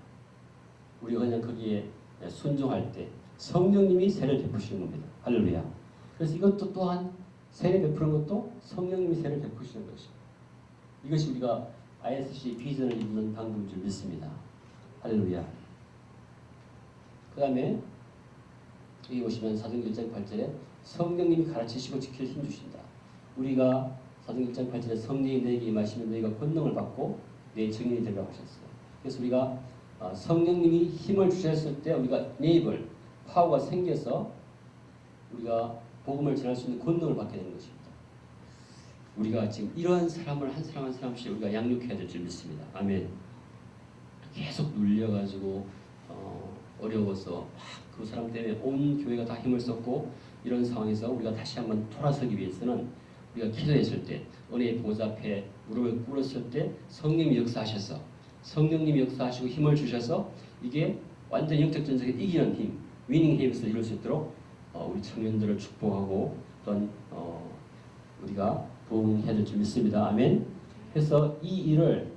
우리가 그냥 거기에 순종할 때 성령님이 세례를 베푸시는 겁니다. 할렐루야. 그래서 이것도 또한 세례 베푸는 것도 성령님이 세례를 베푸시는 것입니다. 이것이 우리가 ISC 비전을 이루는 방법인 줄 믿습니다. 할렐루야. 그 다음에 여기 보시면 사도행전 1장 8절에 성령님이 가르치시고 지킬 힘 주신다. 우리가 사도행전 1장 8절에 성령이 너에게 임하시면 너희가 권능을 받고 내 증인이 되리라고 하셨어요. 그래서 우리가 성령님이 힘을 주셨을 때 우리가 네이블, 파워가 생겨서 우리가 복음을 전할 수 있는 권능을 받게 되는 것입니다. 우리가 지금 이러한 사람을 한 사람 한 사람씩 우리가 양육해야 될 줄 믿습니다. 아멘. 계속 눌려가지고 어려워서 막 그 사람 때문에 온 교회가 다 힘을 썼고 이런 상황에서 우리가 다시 한번 돌아서기 위해서는 우리가 기도했을 때 은혜의 보좌 앞에 무릎을 꿇었을 때 성령님이 역사하셔서 성령님이 역사하시고 힘을 주셔서 이게 완전 영적 전쟁에 이기는 힘, 위닝 힘을 이룰 수 있도록 우리 청년들을 축복하고 또한 우리가 부응해야 될 줄 믿습니다. 아멘. 그래서 이 일을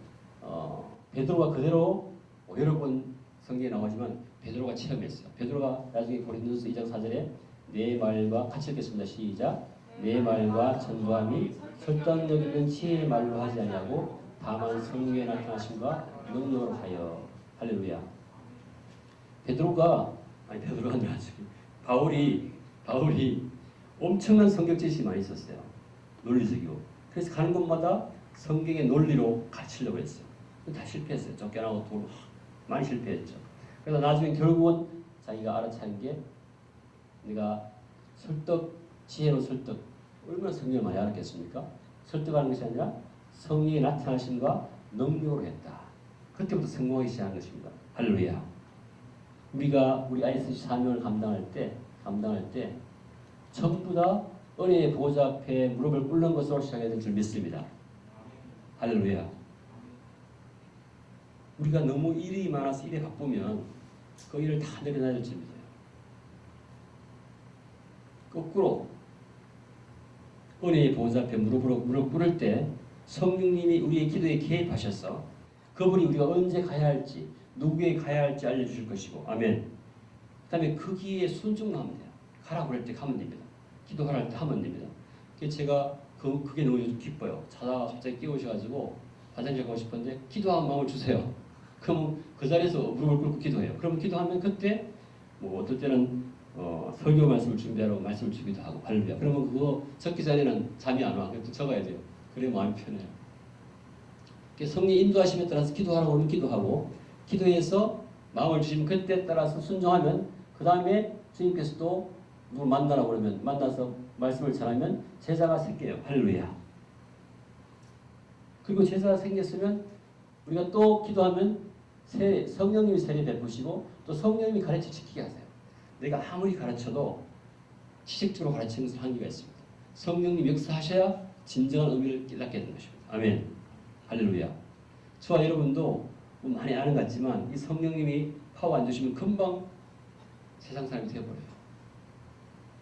베드로가 그대로 여러 번 성경에 나오지만 베드로가 체험했어요. 베드로가 나중에 고린도서 2장 4절에 내 말과 같이 읽겠습니다. 시작. 내 말과 전도함이 설득력 있는 지혜의 말로 하지 아니하고 다만 성령에 나타나심과 능력으로 하여. 할렐루야. 베드로가 아니라 바울이 엄청난 성경 지식이 많이 있었어요. 논리적이고. 그래서 가는 곳마다 성경의 논리로 가르치려고 했어요. 다 실패했어요. 쫓겨나고 돈 많이 실패했죠. 그래서 나중에 결국은 자기가 알아차린 게 내가 지혜로 설득, 얼마나 성경을 많이 알았겠습니까? 설득하는 것이 아니라 성령의 나타나심과 능력으로 했다. 그때부터 성공하기 시작한 것입니다. 할렐루야. 우리가 우리 ISC 사명을 감당할 때 전부 다 은혜의 보좌 앞에 무릎을 꿇는 것으로 시작해야 될 줄 믿습니다. 할렐루야. 우리가 너무 일이 많아서 일에 바쁘면 그 일을 다 내려놔야 될 줄 믿어요. 거꾸로 은혜의 보좌 앞에 무릎 꿇을 때 성령님이 우리의 기도에 개입하셔서 그분이 우리가 언제 가야 할지 누구에게 가야 할지 알려주실 것이고 아멘. 그 다음에 그 기회에 순종하면 돼요. 가라고 할 때 가면 됩니다. 기도하라 할 때 하면 됩니다. 그래서 제가 그게 너무 요즘 기뻐요. 자다가 갑자기 깨우셔가지고 화장실 가고 싶은데 기도하는 마음을 주세요. 그럼 그 자리에서 무릎을 꿇고 기도해요. 그러면 기도하면 그때 뭐 어떨 때는 설교 말씀을 준비하라고 말씀을 주기도 하고 할렐루야. 그러면 그거 적기 전에는 잠이 안 와. 그래도 적어야 돼요. 그래 마음이 편해요. 성령 인도하심에 따라서 기도하라고 하면 기도하고 기도해서 마음을 주시면 그때 따라서 순종하면 그 다음에 주님께서도 누굴 만나라고 그러면 만나서 말씀을 전하면 제자가 생겨요. 할렐루야. 그리고 제자가 생겼으면 우리가 또 기도하면 성령님이 세례 베푸시고 또 성령님이 가르쳐 지키게 하세요. 내가 아무리 가르쳐도 지식적으로 가르치는 것은 한계가 있습니다. 성령님 역사하셔야 진정한 의미를 깨닫게 되는 것입니다. 아멘. 할렐루야. 저와 여러분도 많이 아는 것 같지만 이 성령님이 파워 안 주시면 금방 세상 사람이 되어버려요.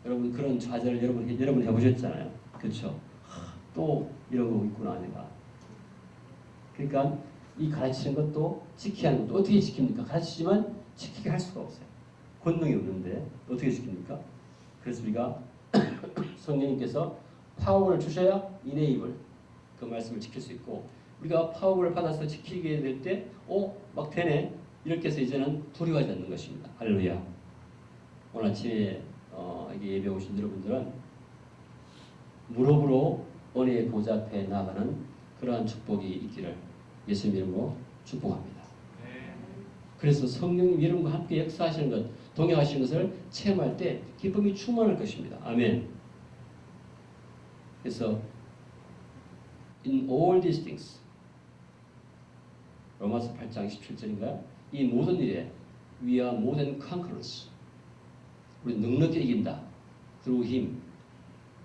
여러분 그런 좌절을 여러분 해보셨잖아요. 그렇죠? 또 이런 거 있구나 내가. 그러니까 이 가르치는 것도 지켜야 하는 것도 어떻게 지킵니까? 가르치지만 지키게 할 수가 없어요. 권능이 없는데 어떻게 지킵니까? 그래서 우리가 성령님께서 파워를 주셔야 이네이블 그 말씀을 지킬 수 있고 우리가 파워를 받아서 지키게 될 때 막 되네 이렇게 해서 이제는 두려워하지 않는 것입니다. 할렐루야. 오늘 아침에 여기 예배 오신 여러분들은 무릎으로 은혜의 보좌 앞에 나가는 그러한 축복이 있기를 예수님 이름으로 축복합니다. 그래서 성령님 이름과 함께 역사하시는 것, 동행하시는 것을 체험할 때 기쁨이 충만할 것입니다. 아멘. 그래서 in all these things 로마서 8장 17절인가요? 이 모든 일에 we are more than conquerors. 우리 능력이 이긴다. through him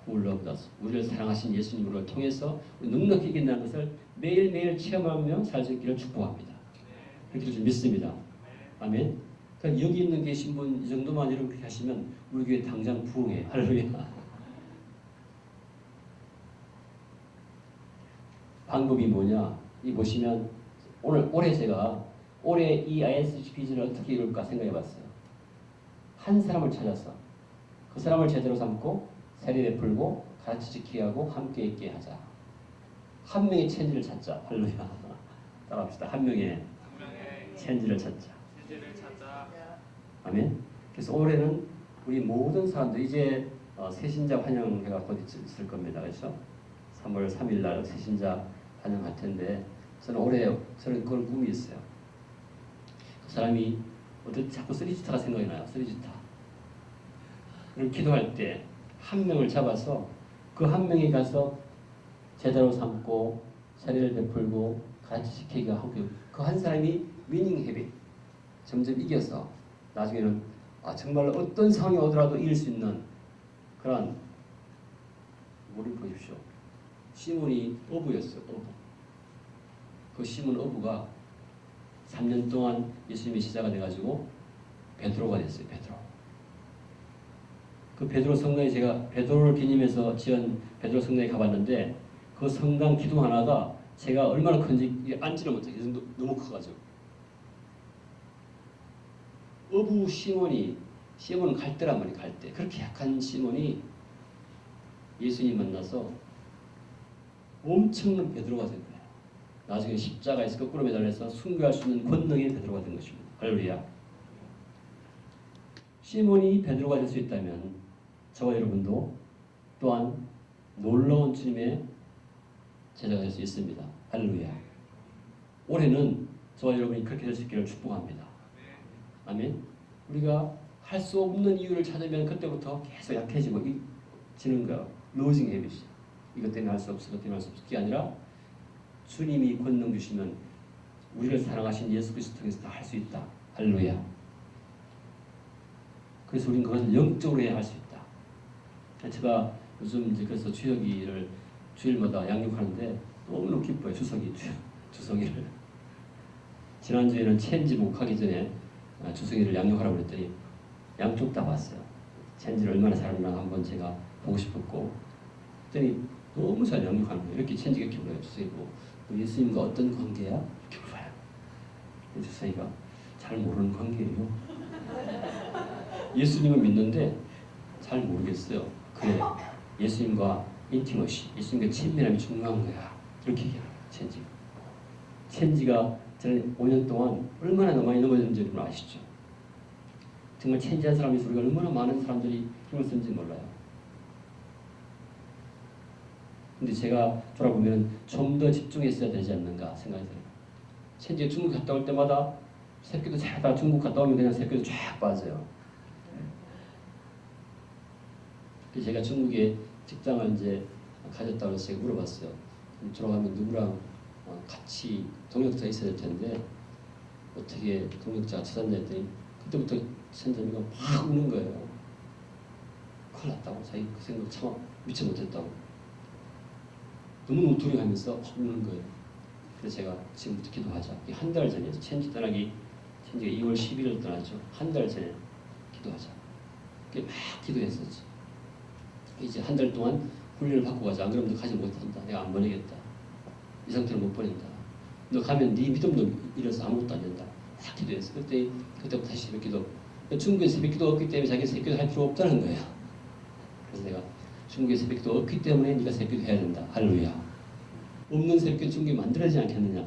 who loved us. 우리를 사랑하신 예수님을 통해서 우리 능력이 이긴다는 것을 매일매일 체험하며 살 수 있기를 축복합니다. 그렇게 좀 믿습니다. 아멘. 그러니까 여기 있는 계신 분 이 정도만 이렇게 하시면 우리 교회 당장 부흥해. 할렐루야. 방법이 뭐냐? 이 보시면 올해 제가 이 ISG 비전을 어떻게 이룰까 생각해 봤어요. 한 사람을 찾아서 그 사람을 제대로 삼고 세례 베풀고 가르쳐 지키게 하고 함께 있게 하자. 한 명의 체인지를 찾자. 할렐루야. 따라합시다. 한 명의 체인지를 찾자. 아멘. 그래서 올해는 우리 모든 사람들 이제 새신자 환영회가 곧 있을 겁니다. 그렇죠? 3월 3일 날 새신자 환영할 텐데 저는 그런 꿈이 있어요. 그 사람이 어떻게 자꾸 쓰리지타가 생각이 나요. 쓰리지타. 그럼 기도할 때 한 명을 잡아서 그 한 명이 가서 제대로 삼고 세례를 베풀고 가르쳐 지키기가 하고 그 한 사람이 위닝 헤빗 점점 이겨서 나중에는 정말로 어떤 상황이 오더라도 이길 수 있는 그런 우리 보십시오. 시몬이 어부였어요. 어부. 그 시몬 어부가 3년 동안 예수님의 시자가 돼가지고 베드로가 됐어요. 베드로. 그 베드로 성당에 제가 베드로를 기념해서 지은 베드로 성당에 가봤는데 그 성당 기둥 하나가 제가 얼마나 큰지 앉지를 못해요. 너무 커가지고. 어부 시몬은 갈대란 말이에요. 갈대. 그렇게 약한 시몬이 예수님 만나서 엄청난 베드로가 된 거예요. 나중에 십자가에서 거꾸로 매달려서 순교할 수 있는 권능의 베드로가 된 것입니다. 할렐루야. 시몬이 베드로가 될 수 있다면 저와 여러분도 또한 놀라운 주님의 제자가 될 수 있습니다. 할렐루야. 올해는 저와 여러분이 그렇게 될 수 있기를 축복합니다. 아멘. 우리가 할 수 없는 이유를 찾으면 그때부터 계속 약해지고 지는 거야. 로징 헤빗이. 이것 때문에 할 수 없어, 그것 때문에 할 수 없어. 그게 아니라 주님이 권능 주시면 우리를 사랑하신 예수 그리스도 통해서 다 할 수 있다. 할렐루야. 그래서 우리는 그것을 영적으로 해야 할 수 있다. 제가 요즘 이제 그래서 주여기를 주일마다 양육하는데 너무너무 기뻐요. 주성이를. 지난주에는 체인지 목하기 전에 주성이를 양육하라고 그랬더니 양쪽 다 봤어요. 체인지를 얼마나 잘하나 한번 제가 보고 싶었고 그랬더니 너무 잘 양육하는 거예요. 이렇게 체인지가 이렇게 물어요. 주성이고 예수님과 어떤 관계야? 이렇게 물어요. 주성이가 잘 모르는 관계예요. 예수님을 믿는데 잘 모르겠어요. 그래, 예수님과 인티머시, 예수님과 친밀함이 중요한 거야. 이렇게 얘기해요. 체인지가 저는 5년 동안 얼마나 많이 넘어졌는지 여러분 아시죠? 정말 체인지한 사람이 우리가 얼마나 많은 사람들이 힘을 쓰는지 몰라요. 근데 제가 돌아보면 좀 더 집중했어야 되지 않는가 생각이 들어요. 체인지가 중국 갔다 올 때마다 새끼도 잘하다가 중국 갔다 오면 그냥 새끼도 쫙 빠져요. 제가 중국에 직장을 이제 가졌다고 해서 제가 물어봤어요. 들어가면 누구랑 같이 동역자 있어야 될 텐데 어떻게 동역자가 찾았냐 했더니 그때부터 선생님이 막 우는 거예요. 큰일 났다고. 자기 그 생각 참 미처 못했다고. 너무너무 두려워하면서 막 우는 거예요. 그래서 제가 지금부터 기도하자. 한 달 전이었어요. 체인지가 2월 11일 떠났죠. 한 달 전에 기도하자. 막 기도했었지. 이제 한 달 동안 훈련을 받고 가자. 안 그러면 너 가지 못한다. 내가 안 보내겠다. 이 상태로 못 보낸다. 너 가면 네 믿음도 잃어서 아무것도 안 된다. 딱 기도했어. 그때부터 다시 새벽 기도. 중국에 새벽 기도 없기 때문에 자기 새벽 기도 할 필요 없다는 거야. 그래서 내가 중국에 새벽 기도 없기 때문에 네가 새벽 기도 해야 된다. 할렐루야. 없는 새벽 기도 중국에 만들어지지 않겠느냐.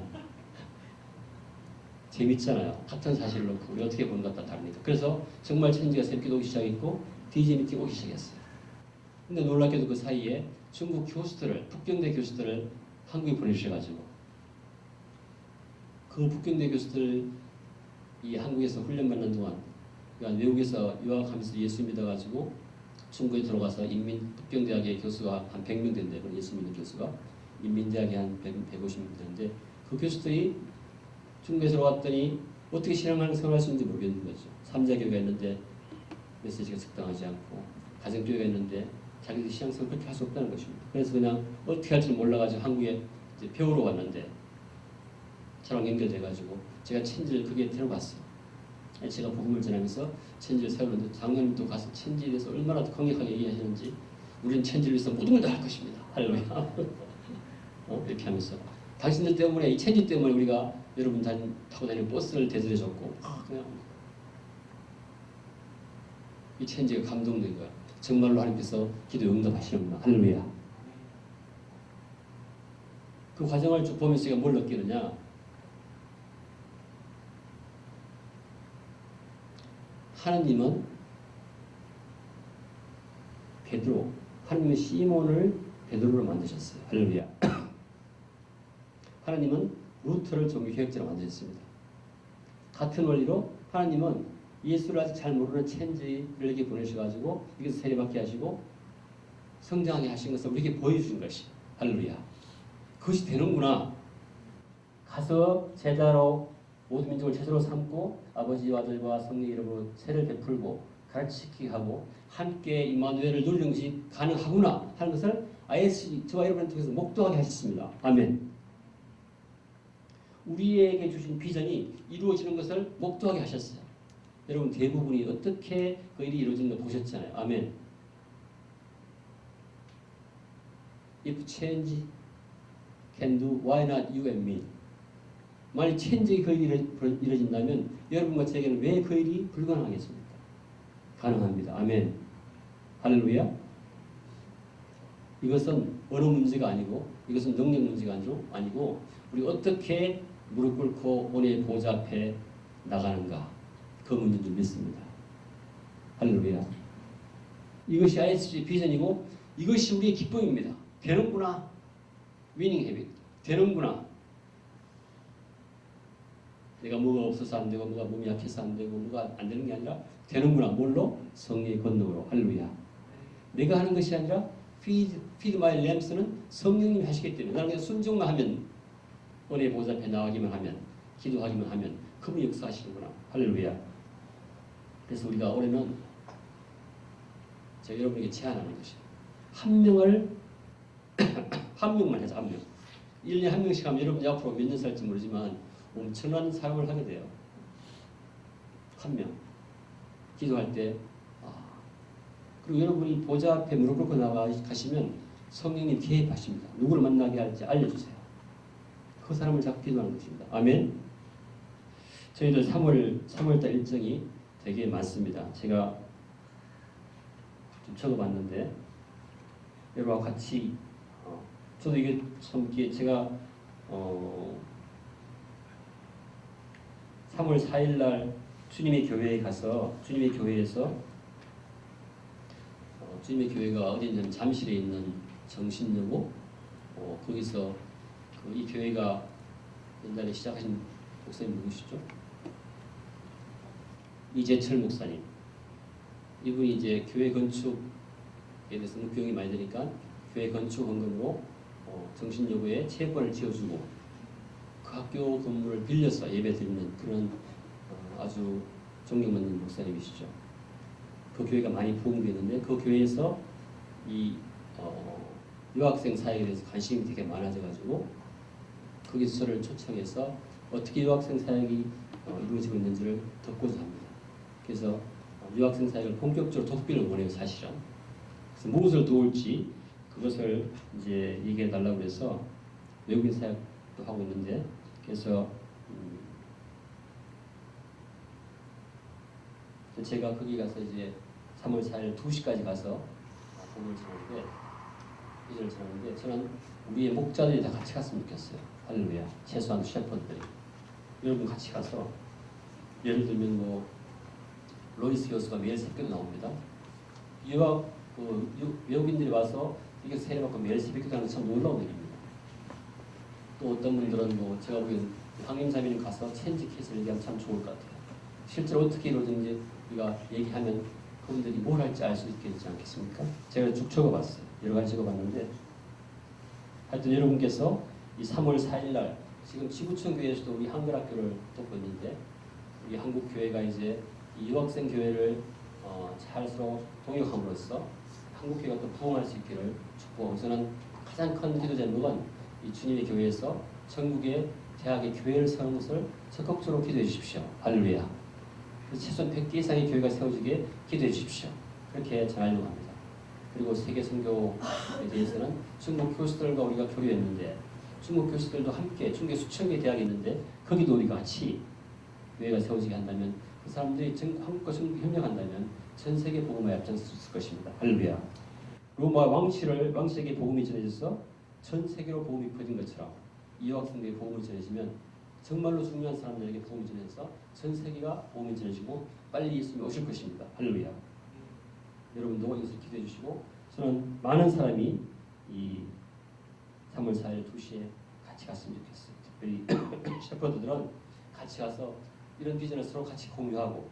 재밌잖아요. 같은 사실을 놓고 우리 어떻게 보는 것과 다르니까. 그래서 정말 천지가 새벽 기도 오기 시작했고 DJ 미팅 오기 시작했어요. 근데 놀랍게도 그 사이에 중국 교수들을, 북경대 교수들을 한국에 보내주셔가지고 그 북경대 교수들 이 한국에서 훈련받는 동안 그러니까 외국에서 유학하면서 예수 믿어가지고 중국에 들어가서 북경대학의 교수가 한 100명 된대요. 예수 믿는 교수가 인민대학에 한 150명 되는데 그 교수들이 중국에 들어왔더니 어떻게 신앙을 생활할 수 있는지 모르겠는 거죠. 3자 교회가 있는데 메시지가 적당하지 않고 가정교회가 있는데 자기들 신앙생활 그렇게 할 수 없다는 것입니다. 그래서 그냥 어떻게 할지 몰라가지고 한국에 이제 배우러 왔는데 저랑 연결돼가지고 제가 체인지를 그게 데려갔어요. 제가 복음을 전하면서 체인지를 세우는데 장로님도 가서 체인지에 대해서 얼마나 강력하게 얘기하시는지 우리는 체인지를 위해서 모든 걸 다 할 것입니다. 할렐루야. 이렇게 하면서 당신들 때문에 이 체인지 때문에 우리가 여러분 타고 다니는 버스를 대절해줬고 그냥 이 체인지가 감동된 거야. 정말로 하나님께서 기도 응답하시는구나. 할렐루야. 그 과정을 쭉 보면서 제가 뭘 느끼느냐. 하나님은 하나님은 시몬을 베드로로 만드셨어요. 할렐루야. 하나님은 루트를 종교개혁자로 만드셨습니다. 같은 원리로 하나님은 예수를 아직 잘 모르는 체인지에게 보내셔가지고 여기서 세례받게 하시고 성장하게 하신 것을 우리에게 보여주신 것이 할렐루야. 그것이 되는구나. 가서 제자로 모든 민족을 제자로 삼고 아버지와 아들과 성령 이름으로 세를 베풀고 가르치게 하고 함께 임마누엘을 누리는 것이 가능하구나 하는 것을 ISG 저와 여러분을 통해서 목도하게 하셨습니다. 아멘. 우리에게 주신 비전이 이루어지는 것을 목도하게 하셨어요. 여러분 대부분이 어떻게 그 일이 이루어지는 거 보셨잖아요. 아멘. If change can do, why not you and me? 만약 change의 그 일이 이루어진다면 여러분과 저에게는 왜 그 일이 불가능하겠습니까? 가능합니다. 아멘. 할렐루야. 이것은 언어 문제가 아니고 이것은 능력 문제가 아니고 우리 어떻게 무릎 꿇고 오늘 보좌 앞에 나가는가 그 문제인 줄 믿습니다. 할렐루야. 이것이 ISG 비전이고 이것이 우리의 기쁨입니다. 되는구나. 위닝 헤빗. 되는구나. 내가 뭐가 없어서 안 되고 뭐가 몸이 약해서 안 되고 뭐가 안 되는 게 아니라 되는구나. 뭘로? 성령의 권능으로. 할렐루야. 내가 하는 것이 아니라 feed my lambs는 성령님이 하시기 때문에 나는 그냥 순종만 하면 은혜의 보좌 앞에 나가기만 하면 기도하기만 하면 그분이 역사하시는구나. 할렐루야. 그래서 우리가 올해는 제가 여러분에게 제안하는 것이 한 명을 한 명만 하자. 한 명. 1년에 한 명씩 하면 여러분이 앞으로 몇 년 살지 모르지만 엄청난 사역을 하게 돼요. 한 명. 기도할 때 그리고 여러분이 보좌 앞에 무릎 꿇고 나가시면 성령님 개입하십니다. 누구를 만나게 할지 알려주세요. 그 사람을 잡고 기도하는 것입니다. 아멘. 저희들 3월달 일정이 되게 많습니다. 제가 좀 적어봤는데 여러분과 같이 저도 이게 참 제가 3월 4일 날 주님의 교회에 가서 주님의 교회에서 주님의 교회가 어디냐면 잠실에 있는 정신여고 거기서 이 교회가 옛날에 시작하신 목사님 누구시죠? 이재철 목사님. 이분이 이제 교회 건축에 대해서 비용이 많이 드니까 교회 건축 헌금으로 정신여고에 체육관을 지어주고 그 학교 건물을 빌려서 예배 드리는 그런 아주 존경받는 목사님이시죠. 그 교회가 많이 부흥되는데 그 교회에서 이 유학생 사역에 대해서 관심이 되게 많아져가지고 거기서 저를 초청해서 어떻게 유학생 사역이 이루어지고 있는지를 듣고자 합니다. 그래서 유학생 사역을 본격적으로 돕기를 원해요, 사실은. 그래서 무엇을 도울지 그것을 이제 얘기해 달라고 해서 외국인 사역도 하고 있는데 그래서 제가 거기 가서 이제 3월 4일 2시까지 가서 복음을 전하는데 저는 우리의 목자들이 다 같이 갔으면 좋겠어요. 할렐루야. 최소한 셰퍼들이 여러분 같이 가서 예를 들면 뭐 로이스 교수가 매일 새벽에 나옵니다. 유학 외국인들이 와서 이게 세례받고 매일 새벽에 가는 게 참 놀라운 일입니다. 또 어떤 분들은 뭐 제가 보기엔 황림자매님 가서 체인지 케이스를 얘기하면 참 좋을 것 같아요. 실제로 어떻게 이루어지는지 우리가 얘기하면 그분들이 뭘 할지 알 수 있겠지 않겠습니까? 제가 쭉 적어봤어요. 여러 가지 적어봤는데 하여튼 여러분께서 이 3월 4일 날 지금 지구촌 교회에서도 우리 한글학교를 돕고 있는데 우리 한국교회가 이제 이 유학생 교회를 잘 서로 동역함으로써 한국교회가 또 부흥할 수 있기를 축복하고 저는 가장 큰 기도 제목은 이 주님의 교회에서 전국의 대학의 교회를 세우는 것을 적극적으로 기도해 주십시오. 할렐루야. 최소한 100개 이상의 교회가 세워지게 기도해 주십시오. 그렇게 전하려고 합니다. 그리고 세계 선교에 대해서는 중국 교수들과 우리가 교류했는데 중국 교수들도 함께 중국에 수천 개의 대학이 있는데 거기도 우리가 같이 교회가 세워지게 한다면 그 사람들이 한국과 중국 협력한다면 전 세계 복음에 앞장설 수 있을 것입니다. 할렐루야. 로마 왕실에게 복음이 전해져서 전 세계로 복음이 퍼진 것처럼 이 여학생들에게 복음이 전해지면 정말로 중요한 사람들에게 복음이 전해져서 전 세계가 복음이 전해지고 빨리 예수님이 오실 것입니다. 할렐루야. 여러분도 이것을 기도해 주시고 저는 많은 사람이 이 3월 4일 2시에 같이 갔으면 좋겠어요. 특별히 셰퍼드들은 같이 가서 이런 비전을 서로 같이 공유하고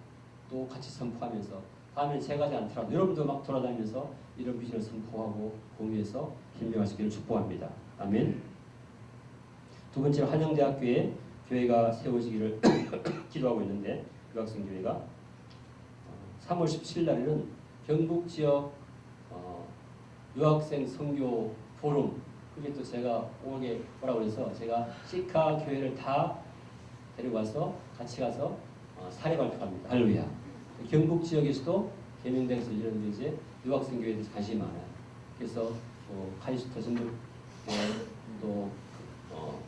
또 같이 선포하면서 다음에 제가 가지 않더라도 여러분도 막 돌아다니면서 이런 비전을 선포하고 공유해서 현명할 수 있기를 축복합니다. 아멘. 두 번째로 한영대학교의 교회가 세워지기를 기도하고 있는데 유학생 교회가 3월 17일 날에는 경북 지역 유학생 선교 포럼 그게 또 제가 오게 오라고 해서 제가 시카 교회를 다 데려가서 같이 가서 사례 발표합니다. 할렐루야. 경북 지역에서도 계명대에서 이런 이제 유학생 교회에 대해서 관심이 많아요. 그래서 카이스트 전북 또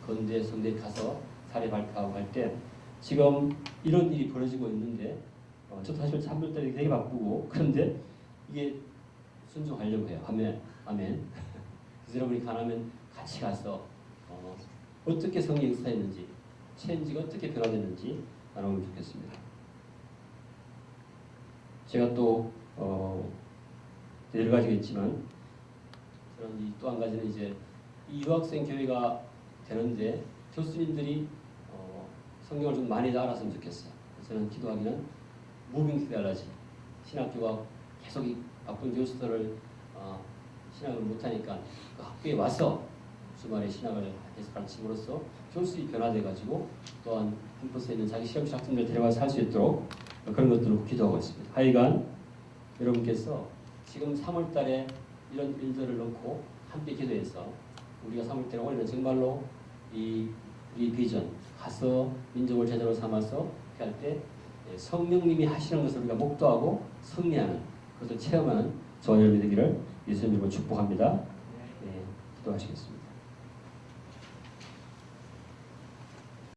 건대 성대에 가서 사례 발표하고 할 때 지금 이런 일이 벌어지고 있는데 저도 사실 3월달에 되게 바쁘고 그런데 이게 순종하려고 해요. 아멘. 아멘. 그래서 여러분이 가능하면 같이 가서 어떻게 성령이 역사했는지 체인지가 어떻게 변화됐는지 나누면 좋겠습니다. 제가 또 여러 가지가 있지만 저는 또 한 가지는 이제 이 유학생 교회가 되는데 교수님들이 성경을 좀 많이 알았으면 좋겠어요. 저는 기도하기는 무빙 테올로지 신학교가 계속 이 바쁜 교수들을 신학을 못하니까 그 학교에 와서 주말에 신학을 계속 가르침으로써 교수들이 변화돼가지고 또한 캠퍼스에 있는 자기 실험실 학생들 데려가서 할 수 있도록 그런 것들을 기도하고 있습니다. 하여간 여러분께서 지금 3월달에 이런 일들을 놓고 함께 기도해서 우리가 3월달에 올해는 정말로 우리 비전 가서 민족을 제자로 삼아서 할 때 성령님이 하시는 것을 우리가 목도하고 승리하는 그것을 체험하는 저와 여러분이 되기를 예수님으로 축복합니다. 네, 기도하시겠습니다.